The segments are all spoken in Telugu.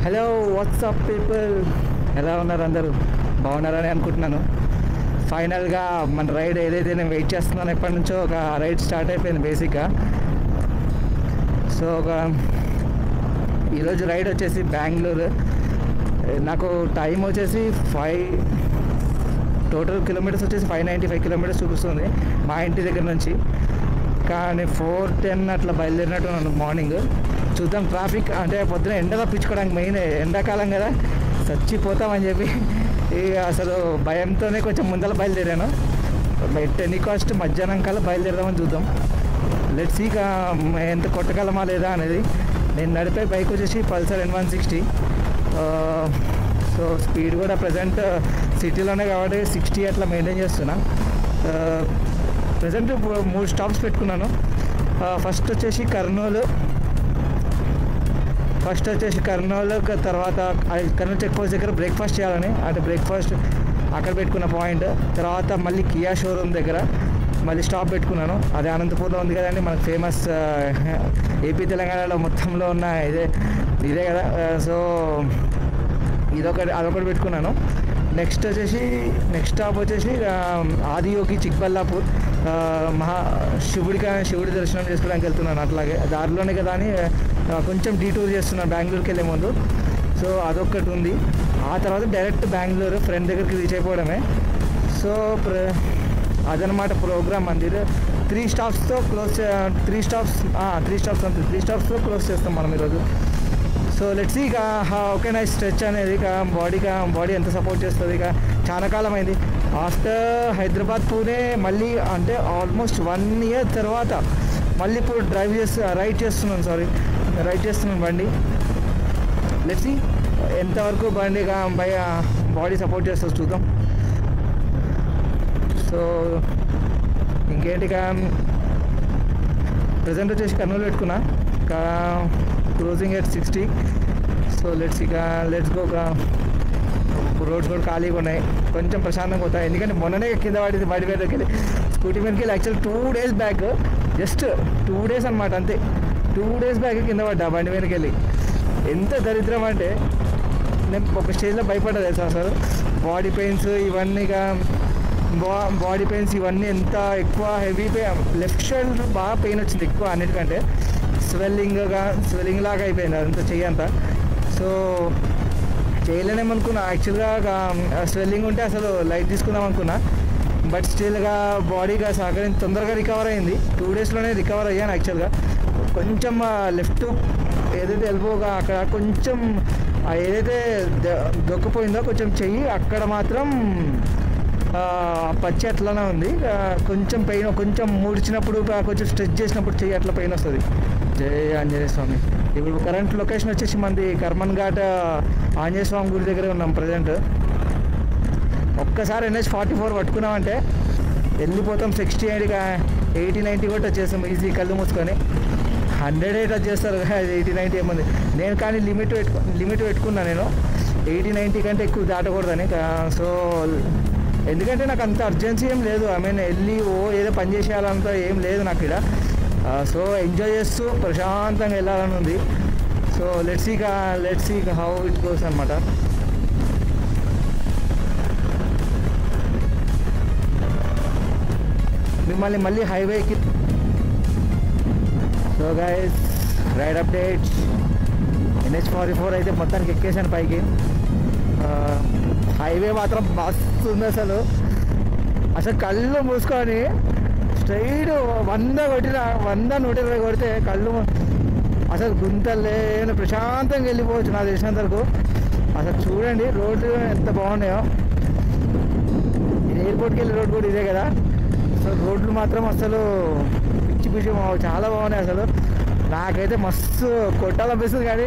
హలో వాట్సాప్ పీపుల్, ఎలా ఉన్నారు? అందరూ బాగున్నారని అనుకుంటున్నాను. ఫైనల్గా మన రైడ్ ఏదైతే నేను వెయిట్ చేస్తున్నాను ఎప్పటి నుంచో ఒక రైడ్ స్టార్ట్ అయిపోయింది బేసిక్గా. సో ఈరోజు రైడ్ వచ్చేసి బెంగళూరు. నాకు టైం వచ్చేసి టోటల్ కిలోమీటర్స్ వచ్చేసి 595 కిలోమీటర్స్ చూపిస్తుంది మా ఇంటి దగ్గర నుంచి. కానీ 4:10 అట్లా బయలుదేరినట్టు మార్నింగ్. చూద్దాం, ట్రాఫిక్ అంటే పొద్దున ఎండ తప్పించుకోవడానికి, మెయిన్ ఎండాకాలం కదా, చచ్చిపోతామని చెప్పి ఇక అసలు భయంతోనే కొంచెం ముందర బయలుదేరాను. ఎనీ కాస్ట్ మధ్యాహ్నం కల్లా బయలుదేరదామని చూద్దాం. లెట్స్ సీ ఎంత కొట్టగలమా లేదా అనేది. నేను నడిపే బైక్ వచ్చేసి పల్సర్ N160. సో స్పీడ్ కూడా ప్రజెంట్ సిటీలోనే కాబట్టి 60 అట్లా మెయింటైన్ చేస్తున్నా. ప్రజెంట్ 3 స్టాప్స్ పెట్టుకున్నాను. ఫస్ట్ వచ్చేసి కర్నూలు, తర్వాత కర్నూలు చెక్ పోస్ట్ దగ్గర బ్రేక్ఫాస్ట్ చేయాలని, అంటే బ్రేక్ఫాస్ట్ అక్కడ పెట్టుకున్న పాయింట్. తర్వాత మళ్ళీ కియా షోరూమ్ దగ్గర మళ్ళీ స్టాప్ పెట్టుకున్నాను. అది అనంతపూర్లో ఉంది కదండి, మనకు ఫేమస్ ఏపీ తెలంగాణలో మొత్తంలో ఉన్న ఇదే కదా. సో అదొకటి పెట్టుకున్నాను. నెక్స్ట్ స్టాప్ వచ్చేసి ఆదియోగి చిక్బల్లాపూర్. శివుడి దర్శనం చేసుకోవడానికి వెళ్తున్నాను. అట్లాగే దారిలోనే కదా అని కొంచెం డీటూర్ చేస్తున్నాను బెంగళూరుకి వెళ్ళే ముందు. సో అదొక్కటి ఉంది. ఆ తర్వాత డైరెక్ట్ బెంగళూరు ఫ్రెండ్ దగ్గరికి రీచ్ అయిపోవడమే. సో అదనమాట ప్రోగ్రామ్. అంది 3 స్టాప్స్తో క్లోజ్, 3 స్టాప్స్తో క్లోజ్ చేస్తాం మనం ఈరోజు. సో లెట్స్ ఇక ఓకే నైస్ స్ట్రెచ్ అనేది ఇక బాడీ ఎంత సపోర్ట్ చేస్తుంది. ఇక చాలా కాలం అయింది ఆఫ్టర్ హైదరాబాద్ పూణే, మళ్ళీ అంటే ఆల్మోస్ట్ 1 year తర్వాత మళ్ళీ ఇప్పుడు రైడ్ చేస్తున్నాను బండి. లెట్స్ సీ ఎంతవరకు బండి బాడీ సపోర్ట్ చేస్తుంది చూద్దాం. సో ఇంకేంటి, ప్రజెంట్ వచ్చేసి కర్నూలు పెట్టుకున్నా, closing at 60. So let's go. Roads కూడా ఖాళీగా ఉన్నాయి, కొంచెం ప్రశాంతంగా పోతాయి. ఎందుకంటే మొన్ననే కింద పడింది బండి మీదకి వెళ్ళి, స్కూటీ మీదకి వెళ్ళి. Actual 2 days back, just 2 days అనమాట, అంతే 2 days బ్యాక్ కింద పడ్డా బండి మీదకి వెళ్ళి. ఎంత దరిద్రం అంటే నేను ఒక స్టేజ్లో భయపడ్డా తెలుసా అసలు. బాడీ పెయిన్స్ ఇవన్నీ ఎంత ఎక్కువ హెవీ లెఫ్ట్ షోల్డర్ బాగా పెయిన్ వచ్చింది ఎక్కువ అన్నిటికంటే. స్వెల్లింగ్ లాగా అయిపోయింది అదంతా చెయ్యి అంతా. సో చేయలేనేమనుకున్నా యాక్చువల్గా, స్వెల్లింగ్ ఉంటే అసలు లైట్ తీసుకుందాం అనుకున్నా. బట్ స్టిల్గా బాడీగా సహకరించి తొందరగా రికవర్ అయింది. 2 daysలోనే రికవర్ అయ్యాను. యాక్చువల్గా కొంచెం లెఫ్ట్ ఏదైతే ఎల్బోగా అక్కడ కొంచెం ఏదైతే దొక్కిపోయిందో కొంచెం చెయ్యి అక్కడ మాత్రం పచ్చి అట్లానే ఉంది. కొంచెం పెయిన్, కొంచెం ముడిచినప్పుడు, కొంచెం స్ట్రెచ్ చేసినప్పుడు చెయ్యి అట్లా పెయిన్ వస్తుంది. జై ఆంజనేయ స్వామి. ఇప్పుడు కరెంట్ లొకేషన్ వచ్చేసి మనది కర్మన్ ఘాట్ ఆంజనేయ స్వామి గుడి దగ్గరే ఉన్నాం ప్రజెంట్. ఒక్కసారి NH44 పట్టుకున్నామంటే వెళ్ళిపోతాం. 60 80-90 కూడా టచ్ చేస్తాం ఈజీ, కళ్ళు మూసుకొని. 100 టచ్ చేస్తారు, 80-90 ఏముంది. నేను కానీ లిమిట్ పెట్టుకున్నా, నేను 80-90 కంటే ఎక్కువ దాటకూడదని. సో ఎందుకంటే నాకు అంత అర్జెన్సీ ఏం లేదు. వెళ్ళి ఏదో పని చేసేయాలంత ఏం లేదు నాకు ఇక్కడ. సో ఎంజాయ్ చేస్తూ ప్రశాంతంగా వెళ్ళాలని ఉంది. So let's see how it goes అనమాట. మిమ్మల్ని మళ్ళీ హైవేకి. So guys, ride updates. NH44 అయితే మొత్తానికి ఎక్కేసాను పైకి. హైవే మాత్రం మస్తు ఉంది అసలు కళ్ళు మూసుకొని స్ట్రైట్ 100-120 కొడితే కళ్ళు అసలు గుంతలేని ప్రశాంతంగా వెళ్ళిపోవచ్చు నాకు తెలిసినంత వరకు. అసలు చూడండి రోడ్లు ఎంత బాగున్నాయో. ఎయిర్పోర్ట్కి వెళ్ళే రోడ్ కూడా ఇదే కదా. సో రోడ్లు మాత్రం అసలు పిచ్చి చాలా బాగున్నాయి అసలు. నాకైతే మస్తు కొట్టాలనిపిస్తుంది, కానీ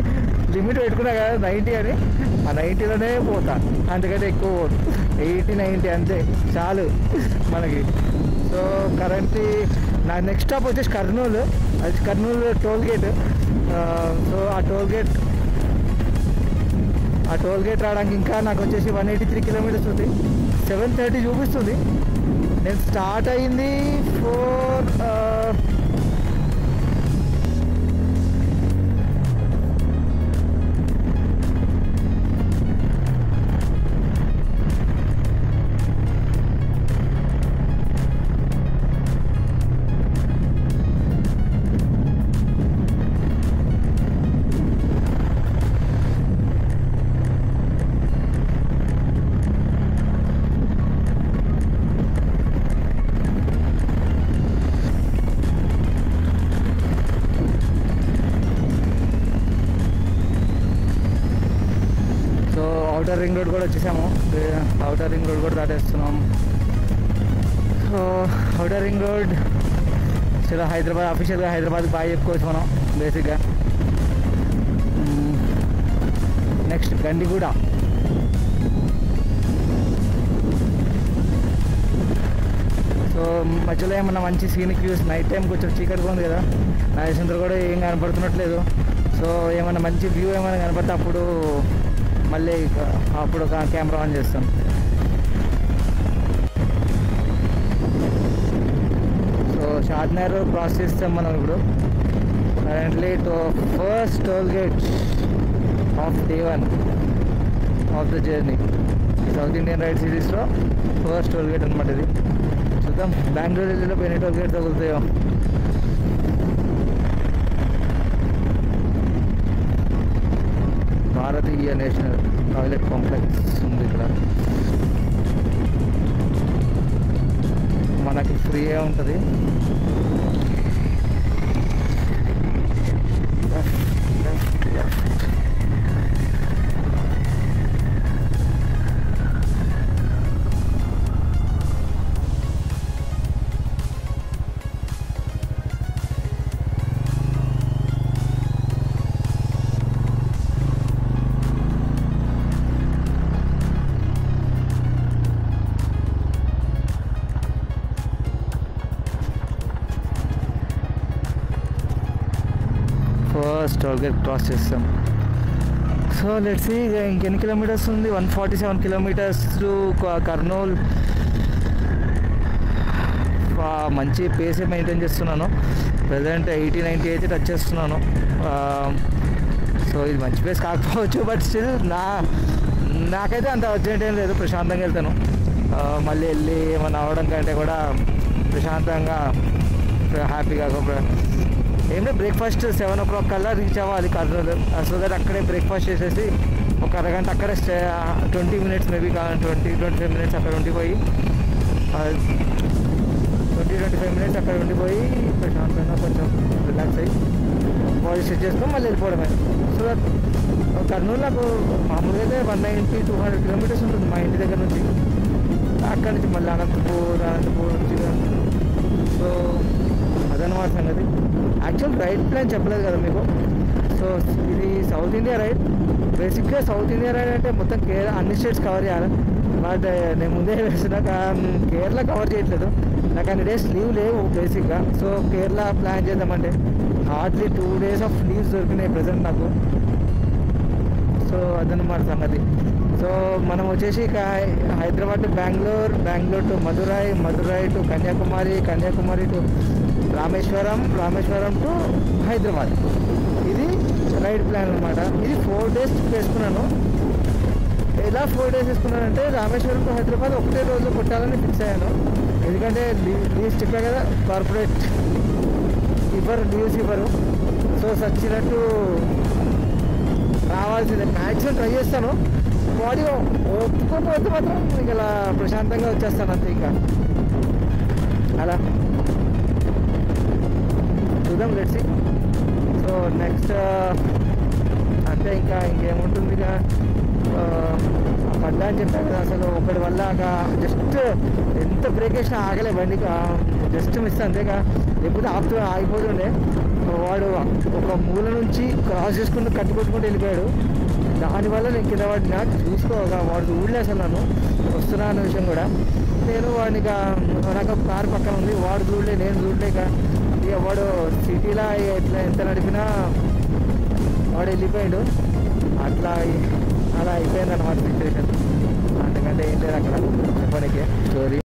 లిమిట్ పెట్టుకున్నా కదా 90 అని. ఆ 90లోనే పోతా, అంతకంటే ఎక్కువ పోదు. 80-90 అంతే చాలు మనకి. సో కరెంట్లీ నా నెక్స్ట్ స్టాప్ వచ్చేసి కర్నూలు. అది కర్నూలు టోల్ గేట్. సో ఆ టోల్ గేట్ రావడానికి ఇంకా నాకు వచ్చేసి 183 kilometers ఉంది. 7:30 చూపిస్తుంది. నేను స్టార్ట్ అయింది 4 అవుటర్ రింగ్ రోడ్ కూడా వచ్చేసాము. అవుటర్ రింగ్ రోడ్ కూడా దాటేస్తున్నాం. సో అవుటర్ రింగ్ రోడ్ చాలా హైదరాబాద్, అఫీషియల్గా హైదరాబాద్కి బాగా చెప్పుకోవచ్చు మనం బేసిక్గా. నెక్స్ట్ గండిగూడ. సో మధ్యలో ఏమన్నా మంచి సీనిక్ వ్యూస్, నైట్ టైం కొంచెం చీకటిగా ఉంది కదా, నా దేశంతో కూడా ఏం కనపడుతున్నట్లేదు. సో ఏమన్నా మంచి వ్యూ ఏమైనా కనపడితే అప్పుడు మళ్ళీ అప్పుడు కెమెరా ఆన్ చేస్తాం. సో షాద్నగర్ క్రాస్ చేస్తాం మనం ఇప్పుడు. Currently first toll gate of day 1 of the journey. South Indian ride సిరీస్లో ఫస్ట్ టోల్ గేట్ అనమాట ఇది. చూద్దాం బెంగళూరు వెళ్ళిలో ఎన్ని టోల్ గేట్ తగులుతాయో. భారతీయ నేషనల్ టాయిలెట్ కాంప్లెక్స్ ఉంది ఇక్కడ. మనకి ఫ్రీగా ఉంటుంది. ఫస్ట్ టోల్ గేట్ క్రాస్ చేస్తాం. సో లెట్స్ సీ ఇంకెన్ని కిలోమీటర్స్ ఉంది. 147 కిలోమీటర్స్ టు కర్నూల్. మంచి పేసే మెయింటైన్ చేస్తున్నాను. ప్రజెంట్ 80-90 అయితే టచ్ చేస్తున్నాను. సో ఇది మంచి పేస్ కాకపోవచ్చు, బట్ స్టిల్ నాకైతే అంత అర్జెంట్ ఏం లేదు. ప్రశాంతంగా వెళ్తాను. మళ్ళీ వెళ్ళి ఏమన్నా అవ్వడం కంటే కూడా ప్రశాంతంగా హ్యాపీగా ఏం లేదు. బ్రేక్ఫాస్ట్ 7 o'clock కల్లా రీచ్ అవ్వాలి కర్నూలు. సో దట్ అక్కడే బ్రేక్ఫాస్ట్ చేసేసి ఒక అరగంట అక్కడే 20 minutes మేబీ 20-25 minutes అక్కడ ఉండిపోయి 20-25 minutes అక్కడ ఉండిపోయి ప్రశాంతంగా కొంచెం రిలాక్స్ అయ్యి బాడీ సెట్ చేసుకొని మళ్ళీ వెళ్ళిపోవడమే. సో దట్ కర్నూలు నాకు మామూలుగా అయితే 190-200 కిలోమీటర్స్ ఉంటుంది మా ఇంటి దగ్గర నుంచి. అక్కడి నుంచి మళ్ళీ అనంతపూర్ నుంచి. సో అదనమాట సంగతి. యాక్చువల్ రైడ్ ప్లాన్ చెప్పలేదు కదా మీకు. సో ఇది సౌత్ ఇండియా రైడ్. బేసిక్గా సౌత్ ఇండియా రైడ్ అంటే మొత్తం కేరళ అన్ని స్టేట్స్ కవర్ చేయాలి. బట్ నేను ముందే వేసినాక కేరళ కవర్ చేయట్లేదు. నాకు అన్ని డేస్ లీవ్ లేవు బేసిక్గా. సో కేరళ ప్లాన్ చేద్దామంటే హార్డ్లీ 2 days ఆఫ్ లీవ్స్ దొరికినాయి ప్రజెంట్ నాకు. సో అదనమాట సంగతి. సో మనం వచ్చేసి ఇక Hyderabad to Bengaluru, Bengaluru to Madurai to Kanyakumari to Rameswaram to Hyderabad. ఇది రైడ్ ప్లాన్ అనమాట. ఇది 4 days వేసుకున్నాను. ఎలా 4 days వేసుకున్నానంటే రామేశ్వరం టు హైదరాబాద్ ఒకటే రోజు కొట్టాలని ఫిక్స్ అయ్యాను. ఎందుకంటే లీవ్స్ చెప్పా కదా, కార్పొరేట్ లీవ్స్ ఇవ్వరు. సో సచ్చినట్టు రావాల్సిందే. మ్యాక్సిమం ట్రై చేస్తాను. బాడీ ఒప్పుకోకపోతే మాత్రం మీకు ఇలా ప్రశాంతంగా వచ్చేస్తాను అంతే. ఇంకా అలా చూద్దాం, లెట్స్ సీ. సో నెక్స్ట్ అంటే ఇంకేముంటుంది. ఇక పడ్డా అని చెప్పాను కదా, అసలు ఒకటి వల్ల జస్ట్ ఎంత బ్రేక్ వేసినా ఆగలే బండి. జస్ట్ మిస్ అంతేగా, లేకపోతే ఆగిపోతుండే. వాడు ఒక మూల నుంచి క్రాస్ చేసుకుంటూ కట్టుకొట్టుకుంటూ వెళ్ళిపోయాడు. దానివల్ల నేను కింద పడినా. చూసుకోగా వాడు చూడలే అసలు నన్ను వస్తున్నా అన్న విషయం కూడా. నేను వాడిని నాకు కారు పక్కన ఉంది, వాడు చూడలే, నేను చూడలేక ఇక వాడు సిటీలో ఎట్లా ఎంత నడిపినా వాడు వెళ్ళిపోయాడు. అలా అయిపోయింది అన్నమాట సిచ్యువేషన్. అందుకంటే ఏం లేదు అక్కడ చెప్పడానికి స్టోరీ.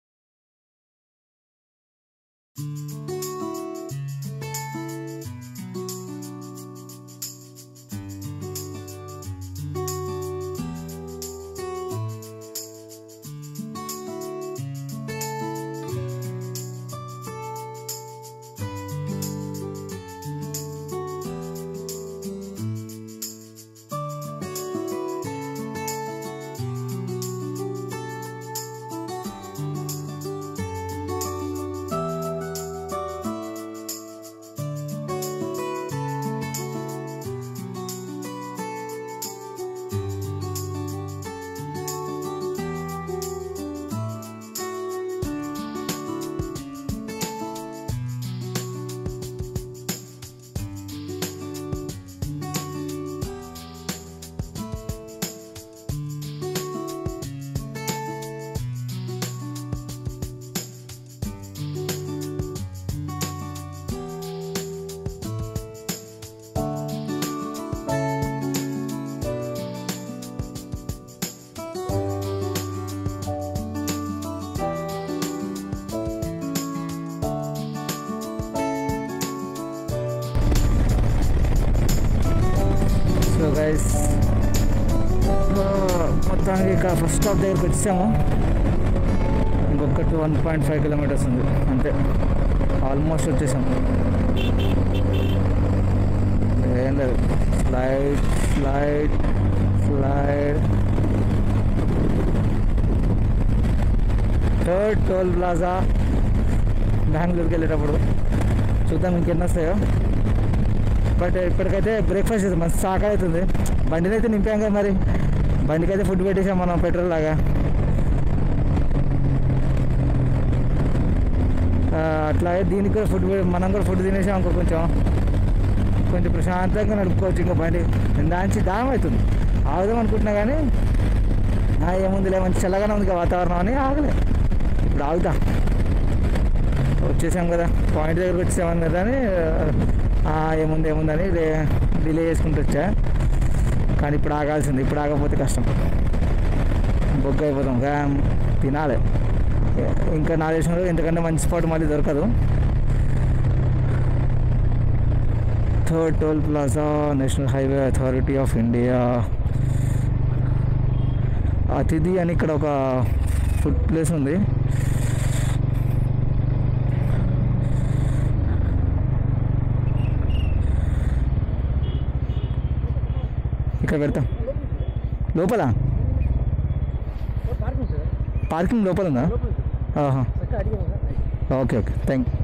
సో గైస్ మొత్తానికి ఇక ఫస్ట్ స్టాప్ దగ్గరికి వచ్చాము. ఇంకొక 1.5 కిలోమీటర్స్ ఉంది అంతే, ఆల్మోస్ట్ వచ్చేసాము. ఏం లేదు, స్లైడ్ థర్డ్ టోల్ ప్లాజా బెంగళూరుకి వెళ్ళేటప్పుడు. చూద్దాం ఇంకెన్ని వస్తాయో. బట్ ఇప్పటికైతే బ్రేక్ఫాస్ట్ చేద్దాం, మంచి సాకా అవుతుంది. బండిని అయితే నింపాం కదా, మరి బండికి అయితే ఫుడ్ పెట్టేసాం మనం పెట్రోల్ లాగా. అట్లాగే దీనికి కూడా ఫుడ్, మనం కూడా ఫుడ్ తినేసాం అనుకో, కొంచెం ప్రశాంతంగా నడుపుకోవచ్చు. ఇంకా బండి దానికి దానం అవుతుంది. ఆగుదాం అనుకుంటున్నా కానీ ఏముందిలే, మంచి చల్లగానే ఉంది వాతావరణం అని ఆగలే. ఇప్పుడు ఆగుతా, వచ్చేసాం కదా, పాయింట్ దగ్గరకు వచ్చేసామని కదా అని ఏముందని డిలే చేసుకుంటూ వచ్చా. కానీ ఇప్పుడు ఆగాల్సింది, ఇప్పుడు ఆగకపోతే కష్టం, బొగ్గ అయిపోతాం. తినాలి ఇంకా. నా దేశంలో ఎంతకంటే మంచి స్పాట్ మళ్ళీ దొరకదు. Third toll plaza, national highway authority of India. Atithi అని ఇక్కడ ఒక ఫుడ్ ప్లేస్ ఉంది. ఇక్కడ పెడతాం. లోపల పార్కింగ్ లోపల ఉందా? Okay thank you.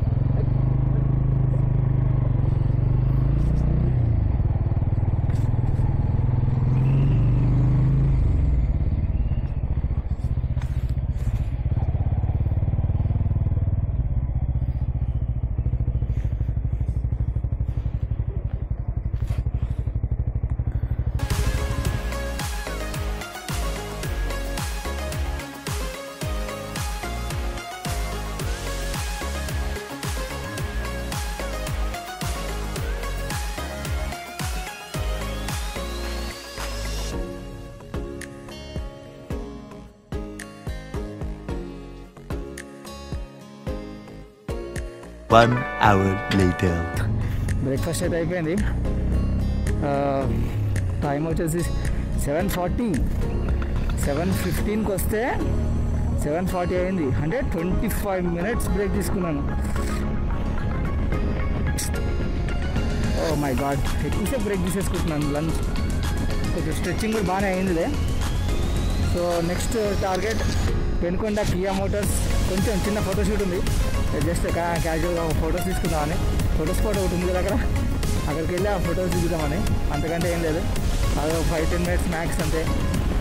One hour later. Breakfast అయితే అయిపోయింది. టైం వచ్చేసి 7:40. 7:15కి వస్తే 7:40 అయింది. అంటే 25 minutes బ్రేక్ తీసుకున్నాను. ఓ మై గాడ్, ఎక్కువసేపు బ్రేక్ తీసేసుకుంటున్నాను. లంచ్ కొంచెం స్ట్రెచ్చింగ్ కూడా బాగానే అయిందిలే. So next target Penukonda Kia Motors. కొంచెం చిన్న ఫోటోషూట్ ఉంది, జస్ట్ క్యాజువల్గా ఫొటోస్ తీసుకుందామని. ఫోటో స్పాట్ ఒకటి ఉంది కదా అక్కడ, అక్కడికి వెళ్ళి ఆ ఫొటోస్ దిగుదామని. అంతకంటే ఏం లేదు, అది 5-10 minutes మ్యాక్స్ అంతే.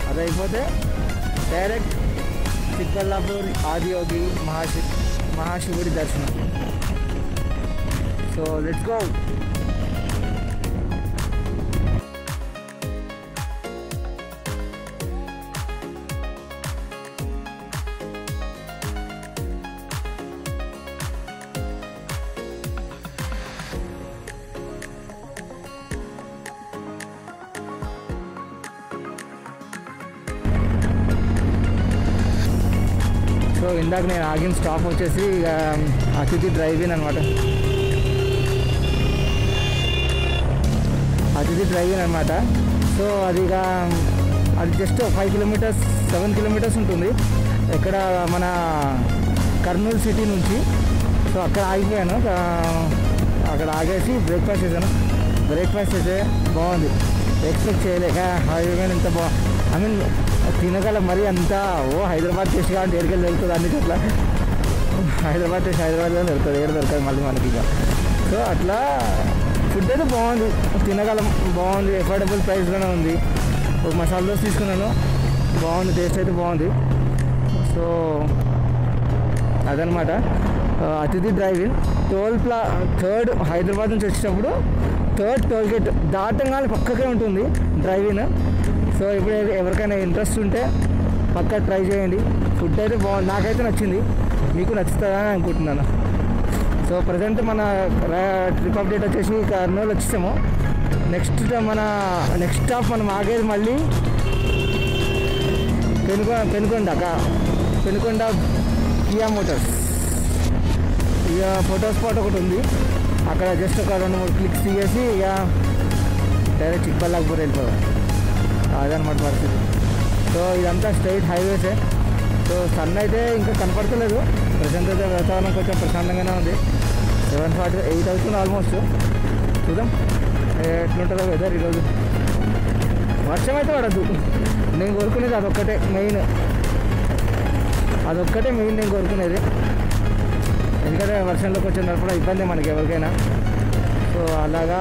అది అయిపోతే డైరెక్ట్ చిక్కబల్లాపూర్ ఆదియోగి మహాశివుడి దర్శనం. So let's go. సో ఇందాక నేను ఆగిన స్టాప్ వచ్చేసి అతిథి డ్రైవ్-ఇన్ అనమాట. సో అది జస్ట్ 5 కిలోమీటర్స్ 7 కిలోమీటర్స్ ఉంటుంది ఇక్కడ మన కర్నూలు సిటీ నుంచి. సో అక్కడ ఆగిపోయాను. అక్కడ ఆగేసి బ్రేక్ఫాస్ట్ చేశాను. బ్రేక్ఫాస్ట్ అయితే బాగుంది, ఎక్స్పెక్ట్ చేయలేక. హైవే మీద ఇంత ఐ మీన్ తినగల మరీ అంతా హైదరాబాద్ టేస్ట్ కాబట్టి ఏడుకెళ్ళి దొరుకుతుంది. అన్ని చోట్ల హైదరాబాద్ టేస్ట్ హైదరాబాద్లో దొరుకుతుంది, ఏడు దొరకదు మళ్ళీ మనకి ఇక. సో అట్లా ఫుడ్ అయితే బాగుంది, తినగలం, బాగుంది, ఎఫోర్డబుల్ ప్రైస్లోనే ఉంది. ఒక మసాలా దోశ తీసుకున్నాను, బాగుంది, టేస్ట్ అయితే బాగుంది. సో అదనమాట అతిథి డ్రైవ్-ఇన్. థర్డ్ హైదరాబాద్ నుంచి వచ్చేటప్పుడు థర్డ్ టోల్ గేట్ దాటంగానే పక్కకే ఉంటుంది డ్రైవ్-ఇన్. సో ఇప్పుడు ఎవరికైనా ఇంట్రెస్ట్ ఉంటే పక్కా ట్రై చేయండి. ఫుడ్ అయితే బాగుంది, నాకైతే నచ్చింది, మీకు నచ్చుతుందని అనుకుంటున్నాను. సో ప్రజెంట్ మన ట్రిప్ అప్డేట్ వచ్చేసి కర్నూలు వచ్చేసాము. నెక్స్ట్ స్టాప్ మనం ఆగేది మళ్ళీ పెనుకొండ కియా మోటార్స్. ఇక ఫోటో స్పాట్ ఒకటి ఉంది అక్కడ, జస్ట్ ఒక 2-3 క్లిక్స్ తీసేసి ఇక డైరెక్ట్ చిక్బల్లాపూర్ వెళ్ళిపోదాం. అదనమాట పరిస్థితి. సో ఇదంతా స్ట్రైట్ హైవేసే. సో సన్ అయితే ఇంకా కనపడతలేదు ప్రజెంట్ అయితే. వాతావరణం కొంచెం ప్రశాంతంగానే ఉంది. 7:48 అవుతుంది ఆల్మోస్ట్. చూద్దాం ఎట్లుంటుందో వెదర్ ఈరోజు. వర్షం అయితే పడద్దు, నేను కోరుకునేది అదొక్కటే మెయిన్ నేను కోరుకునేది. ఎందుకంటే వర్షంలో కొంచెం నడపడం ఇబ్బంది మనకి ఎవరికైనా. సో అలాగా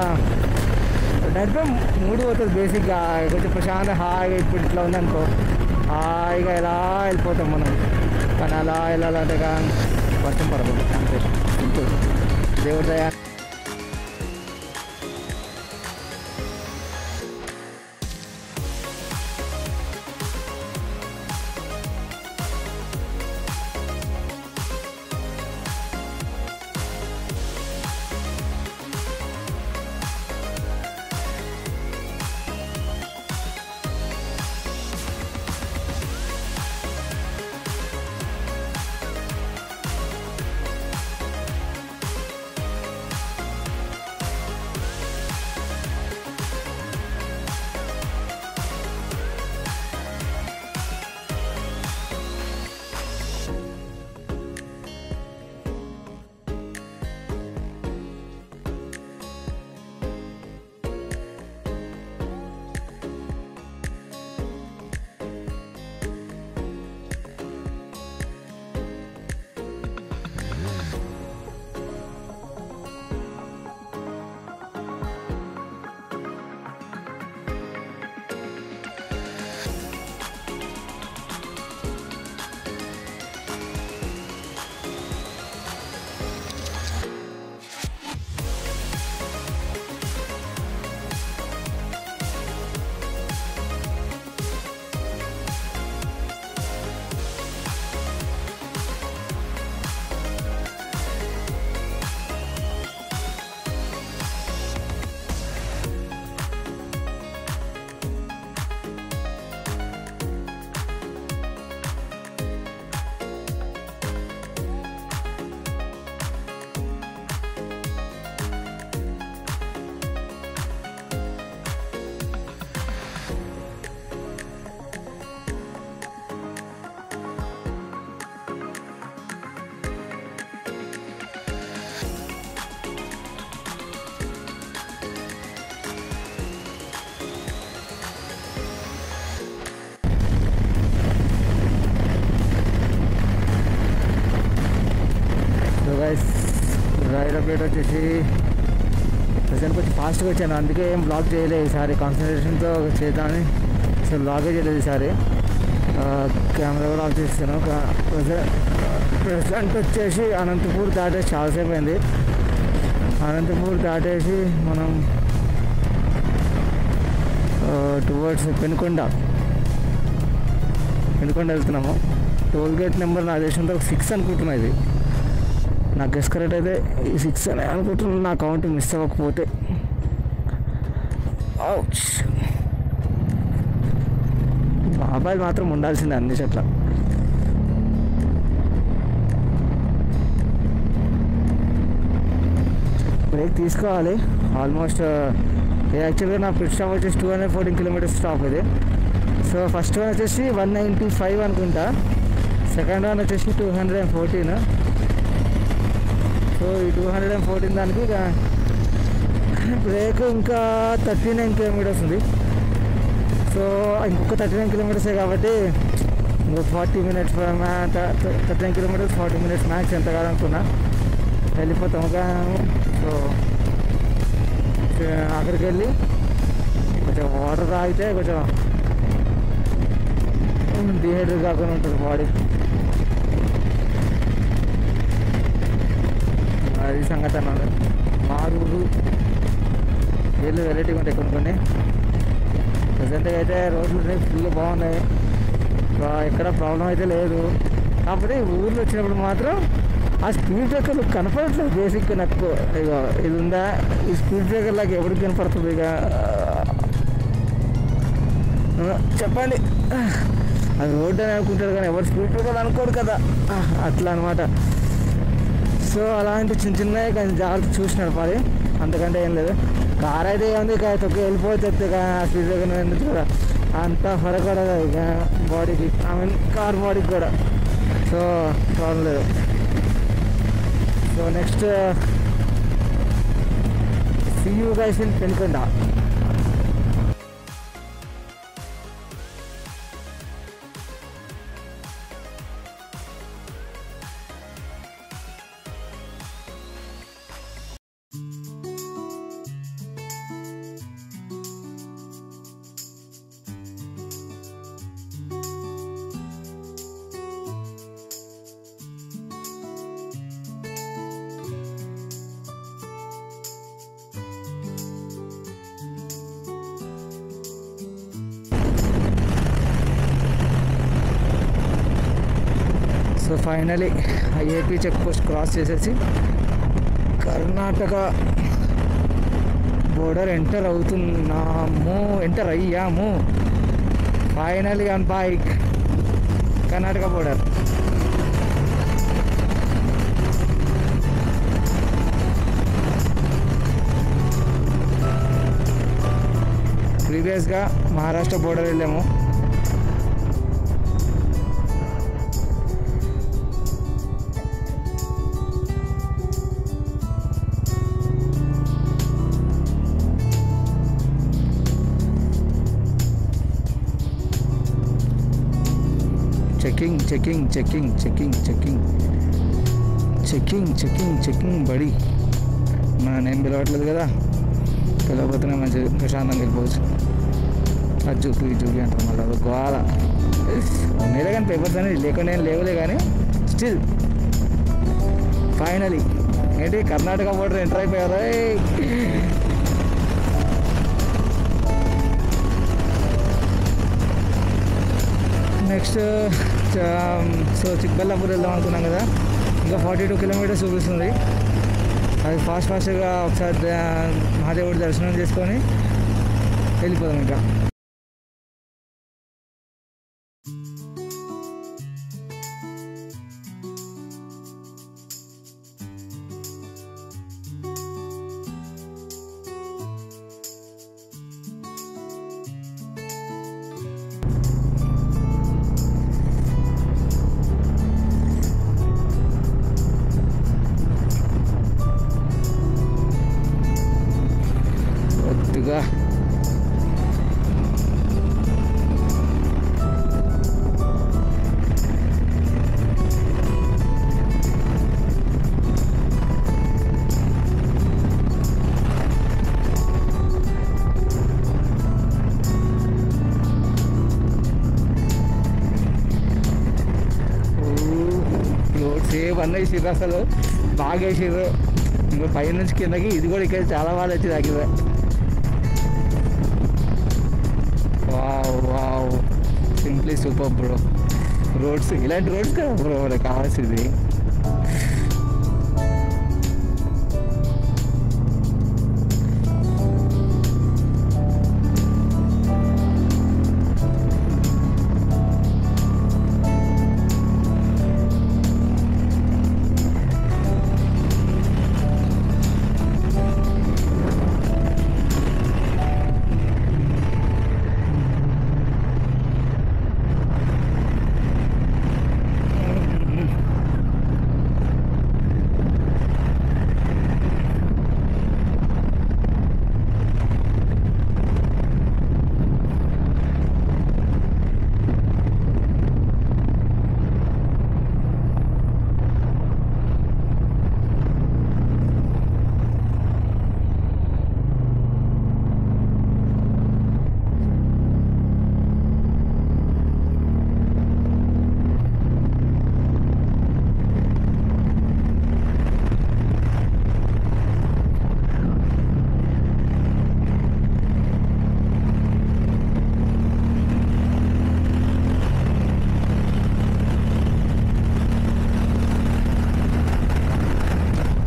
నడిపే మూడు పోతుంది బేసిక్గా. కొంచెం ప్రశాంతంగా హాయిగా ఇప్పుడు ఇట్లా ఉందనుకో, హాయిగా ఎలా వెళ్ళిపోతాం మనం. కానీ అలా వెళ్ళాలంటే వర్షం పడదు అంతే. దేవుడి దయ. రైడ్ అప్డేట్ వచ్చేసి ప్రజెంట్ కొంచెం ఫాస్ట్గా వచ్చాను, అందుకే ఏం బ్లాగ్ చేయలేదు ఈసారి. కాన్సన్ట్రేషన్తో చేద్దామని అసలు బ్లాగే చేయలేదు ఈసారి. కెమెరా కూడా ఆఫ్ చేస్తాను. ప్రజెంట్ వచ్చేసి అనంతపూర్ దాటేసి చాలాసేపు అయింది. అనంతపూర్ దాటేసి మనం టువర్డ్స్ పెనుకొండ వెళ్తున్నాము. టోల్ గేట్ నెంబర్ నా దేశంతో 6 అనుకుంటున్నా. ఇది నా గెస్ కరెక్ట్ అయితే 6 అని అనుకుంటున్నాను, నా కౌంట్ మిస్ అవ్వకపోతే. మొబైల్ మాత్రం ఉండాల్సిందే అన్ని చోట్ల. బ్రేక్ తీసుకోవాలి ఆల్మోస్ట్. యాక్చువల్గా నా పిట్ స్టాప్ వచ్చేసి 214 కిలోమీటర్స్ స్టాప్ ఇది. సో ఫస్ట్ వన్ వచ్చేసి 195 అనుకుంటా, సెకండ్ వన్ వచ్చేసి 214. సో ఈ 214 దానికి బ్రేక్ ఇంకా 39 కిలోమీటర్స్ ఉంది. సో ఇంకొక 39 కిలోమీటర్సే కాబట్టి ఇంకొక 40 మినిట్స్ 39 కిలోమీటర్స్ 40 మినిట్స్ మ్యాక్స్ ఎంత కాదనుకున్నా వెళ్ళిపోతాము. సో అక్కడికి వెళ్ళి కొంచెం వాటర్ తాగితే కొంచెం డిహైడ్రేట్ కాకుండా ఉంటుంది బాడీ. అది సంగతి అన్నమాట. మారుడు వీళ్ళు వెరైటీగా ఉంటాయి కొన్ని. ప్రజెంట్గా అయితే రోడ్లు ఫుల్ బాగున్నాయి, ఎక్కడ ప్రాబ్లం అయితే లేదు. కాకపోతే ఊర్లో వచ్చినప్పుడు మాత్రం ఆ స్పీడ్ బ్రేకర్లు కనపడట్లేదు బేసిక్గా నాకు. ఇక ఇది ఉందా, ఈ స్పీడ్ బ్రేకర్ లాగా ఎవరికి కనపడుతుంది? ఇక చెప్పండి, అది రోడ్డు అని అనుకుంటారు కానీ ఎవరు స్పీడ్ బ్రేకర్ అనుకోడు కదా, అట్లా అనమాట. సో అలాంటి చిన్నవి కానీ జాగ్రత్త చూసి నడపాలి, అంతకంటే ఏం లేదు. కార్ అయితే ఏముంది ఇక తొక్కి వెళ్ళిపోవచ్చు ఇక స్పీడ్ కూడా అంత ఫరక్ పడదు ఇక బాడీకి, ఐ మీన్ కార్ బాడీకి కూడా. సో ప్రాబ్లం లేదు. So next see you guys in Penkonda. So finally AP check post cross చేసేసి కర్ణాటక బోర్డర్ ఎంటర్ అవుతున్నాము, ఎంటర్ అయ్యాము finally on bike. Karnataka border. ప్రీవియస్గా మహారాష్ట్ర బోర్డర్ వెళ్ళాము. చెకింగ్ బడి. మన నేను పిలవట్లేదు కదా, పిలవబోతున్నా మంచి ప్రశాంతంగా వెళ్ళిపోవచ్చు. అది చూపి అంటారు మళ్ళీ అది గోల. నేనే కానీ పేపర్స్ అనేది లేకుండా ఏం లేవులే, కానీ స్టిల్ ఫైనలీ ఏంటి కర్ణాటక బోర్డర్ ఎంటర్ అయిపోయారు. నెక్స్ట్ సో చిక్కబల్లాపూర్ వెళ్దాం అనుకున్నాం కదా, ఇంకా 42 కిలోమీటర్స్ చూపిస్తుంది. అది ఫాస్ట్గా ఒకసారి మహాదేవుడి దర్శనం చేసుకొని వెళ్ళిపోదాం ఇంకా. కొద్దిగా సేవ్ అన్న వేసిర్రు, అసలు బాగా వేసిర్రు. ఇంకా పై నుంచి కిందకి ఇది కూడా ఇక్కడ చాలా బాగా వచ్చింది ఆగిపోయి. Wow simply super bro. Roads ఇలాంటి రోడ్స్ కదా బ్రో మనకు కావాల్సింది.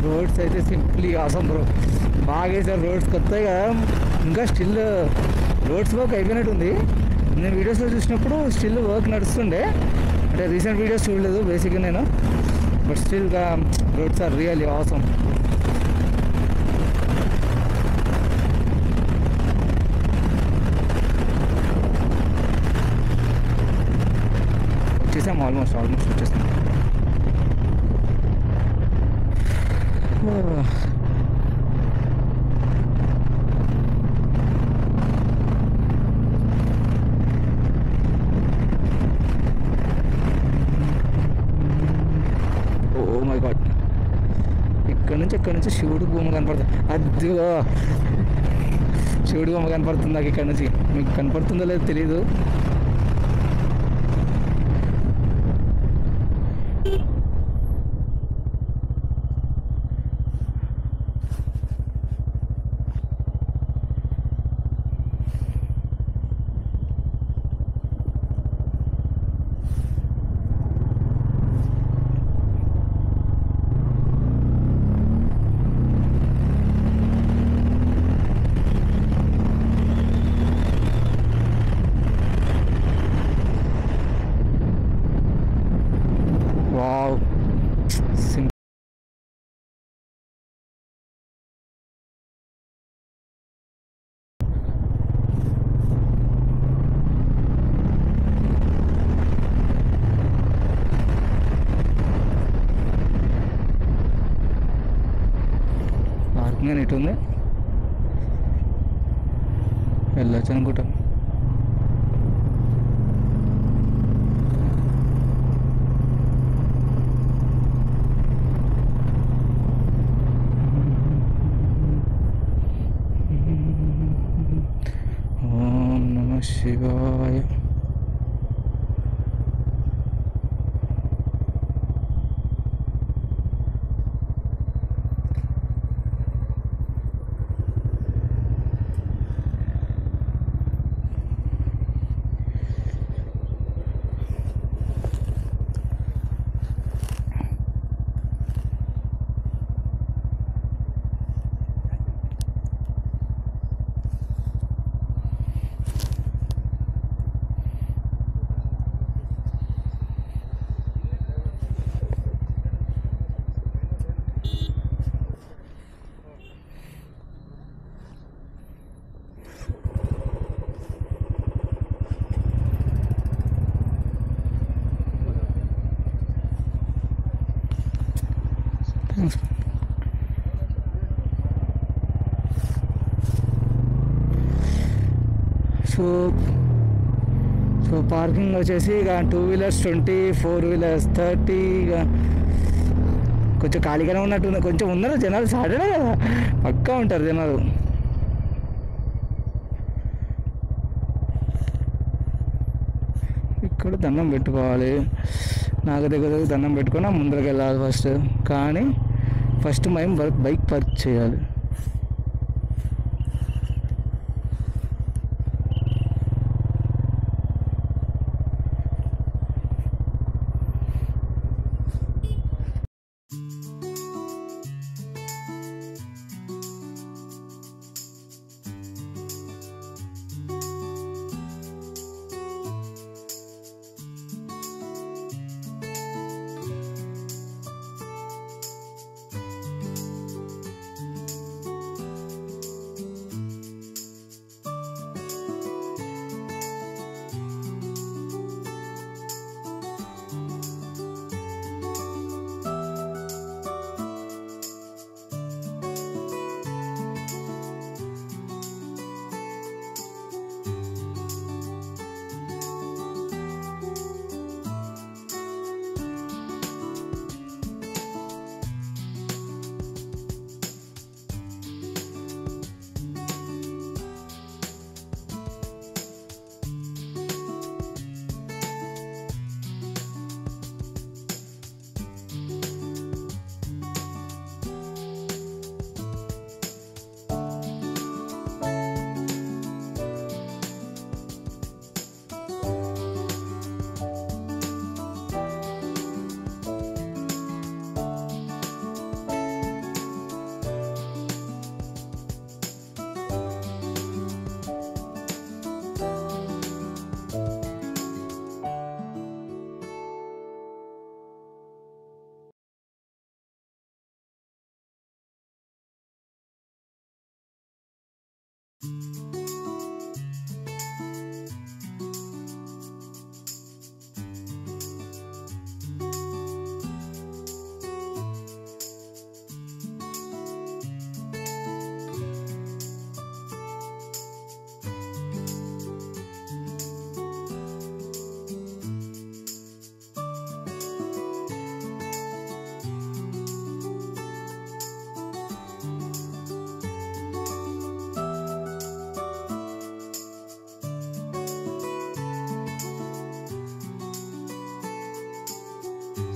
రోడ్స్ అయితే సింప్లీ ఆసమ్ బ్రో. బాగా వేసారు రోడ్స్ కొత్తగా కదా, ఇంకా స్టిల్ రోడ్స్ వర్క్ అయిపోయినట్టుంది. నేను వీడియోస్లో చూసినప్పుడు స్టిల్ వర్క్ నడుస్తుండే, అంటే రీసెంట్ వీడియోస్ చూడలేదు బేసిక్గా నేను, బట్ స్టిల్గా రోడ్స్ ఆర్ రియల్లీ ఆసమ్. వచ్చేసాం, ఆల్మోస్ట్ వచ్చేసాం. ఓ మై గాడ్, ఇక్కడ నుంచి శివుడు బొమ్మ కనపడుతుంది. అదిగో శివుడి బొమ్మ కనపడుతుంది నాకు ఇక్కడ నుంచి. మీకు కనపడుతుందో లేదో తెలీదు. వావ్, పార్కింగ్ అని ఇటు ఉంది, వెళ్ళొచ్చు అనుకుంటాం. ఓం నమః శివాయ. సో పార్కింగ్ వచ్చేసి ఇక 2 వీలర్స్ 20, 4 వీలర్స్ 30. ఇక కొంచెం ఖాళీగానే ఉన్నట్టుంది, కొంచెం ఉన్నారు జనాలు. సాటర్డే కదా, పక్కా ఉంటారు జనాలు. ఇక్కడ దండం పెట్టుకోవాలి, నాకు దగ్గర దండం పెట్టుకొని ముందరికి వెళ్ళాలి ఫస్ట్. కానీ ఫస్ట్ మేము బైక్ పార్క్ చేయాలి.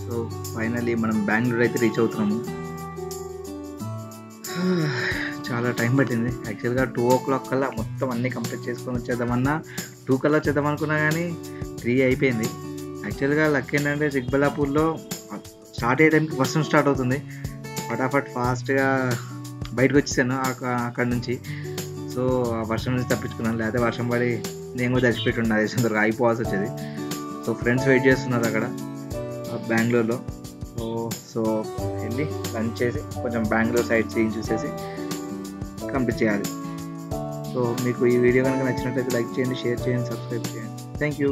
సో ఫైనల్లీ మనం బెంగళూరు అయితే రీచ్ అవుతున్నాము. చాలా టైం పట్టింది. యాక్చువల్గా 2 o'clock కల్లా మొత్తం అన్నీ కంప్లీట్ చేసుకొని వచ్చేద్దామన్నా 2 కల్లా వచ్చేద్దాం అనుకున్నా కానీ 3 అయిపోయింది. యాక్చువల్గా లక్ ఏంటంటే చిక్బల్లాపూర్లో స్టార్ట్ అయ్యే టైంకి వర్షం స్టార్ట్ అవుతుంది. ఫటాఫట్ ఫాస్ట్గా బయటకు వచ్చేసాను అక్కడ నుంచి. సో ఆ వర్షం నుంచి తప్పించుకున్నాను, లేకపోతే వర్షం పడి నేను కూడా చచ్చిపెట్టి ఉన్నా, అదే తొందరగా అయిపోవాల్సి వచ్చేది. సో ఫ్రెండ్స్ వెయిట్ చేస్తున్నారు అక్కడ బెంగళూరులో. సో వెళ్ళి లంచ్ చేసి కొంచెం బెంగళూరు సైట్ సీయింగ్ చూసేసి కంప్లీట్ చేయాలి. సో మీకు ఈ వీడియో కనుక నచ్చినట్లయితే లైక్ చేయండి, షేర్ చేయండి, సబ్స్క్రైబ్ చేయండి. Thank you.